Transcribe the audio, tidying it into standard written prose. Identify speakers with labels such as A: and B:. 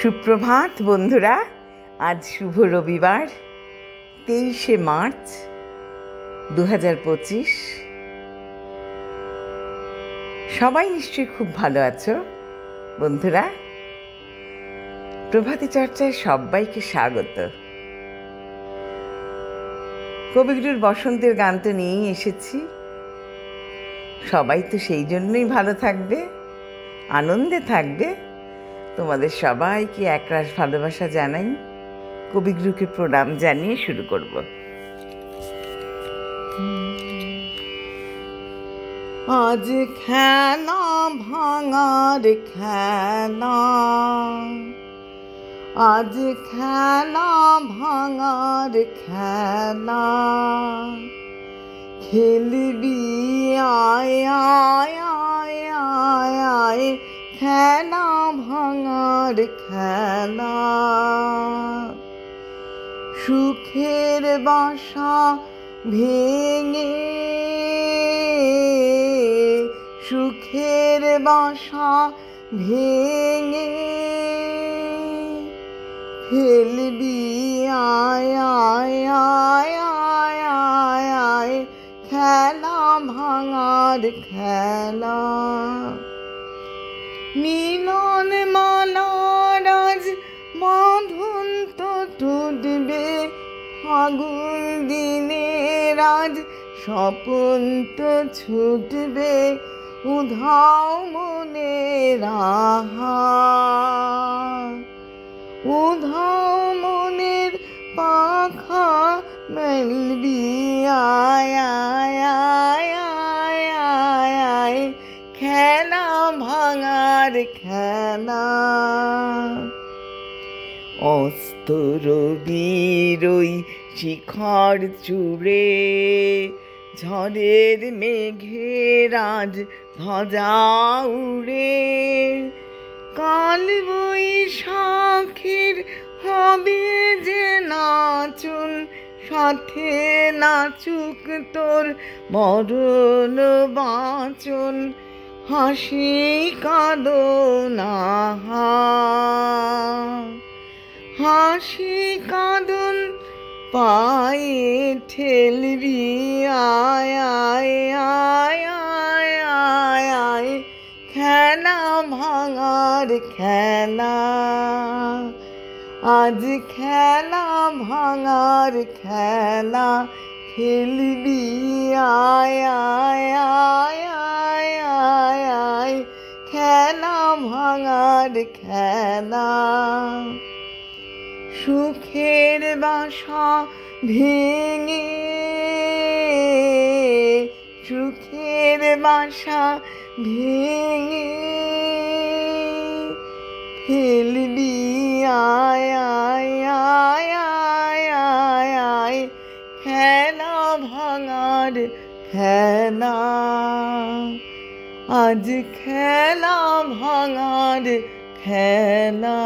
A: সুপ্রভাত বন্ধুরা। আজ শুভ রবিবার 23শে মার্চ 2025। সবাই নিশ্চয়ই খুব ভালো আছো বন্ধুরা। প্রভাতী চর্চায় সবাইকে স্বাগত। কবিগুরুর বসন্তের গান তো নিয়েই এসেছি। সবাই তো সেই জন্যই ভালো থাকবে, আনন্দে থাকবে। তোমাদের সবাইকে একরাশ ভালোবাসা জানাই, কবিগুরুকে প্রণাম জানিয়ে শুরু করব। আজ খেলা ভাঙার খেলা, আজ খেলা ভাঙার খেলা, খেলবি আয় আয় আয় আয় আয়, খেলা ভাঙার খেলা। সুখের বাসা ভেঙে, সুখের বাসা ভেঙে, ফেলবি আয় আয় আয় আয় আয় আয়, খেলা ভাঙার খেলা। মিলন মালার আজ বাঁধন তো টুটবে, ফাগুন দিনের আজ স্বপন তো ছুটবে, উধাও মনের আহার, উধাও মনের পাখা মেলবি আয় আয় আয় আয় আয় আয়, খেলা ভাঙার খেলা। অস্ত রবির ওই শিখর চূড়ে, ঝড়ের মেঘের আজ ধ্বজা উড়ে, কাল বৈশাখীর হবে যে নাচন, সাথে নাচুক তোর মরণ বাঁচন, হাসি কাঁদনা, হাসি কাঁদন পায়ে ঠেলবি আয় আয় আয় আয় আয় আয়, খেলা ভাঙার খেলা। আজ খেলা ভাঙার খেলা, খেলবি আয় আয় আয় আয় আয় আয়, খেলা ভাঙার খেলা। সুখের বাসা ভেঙে, সুখের বাসা ভেঙে, ফেলবি আয় আয় আয় আয় আয় আয়, খেলা ভাঙার খেলা। আজ খেলা ভাঙার খেলা।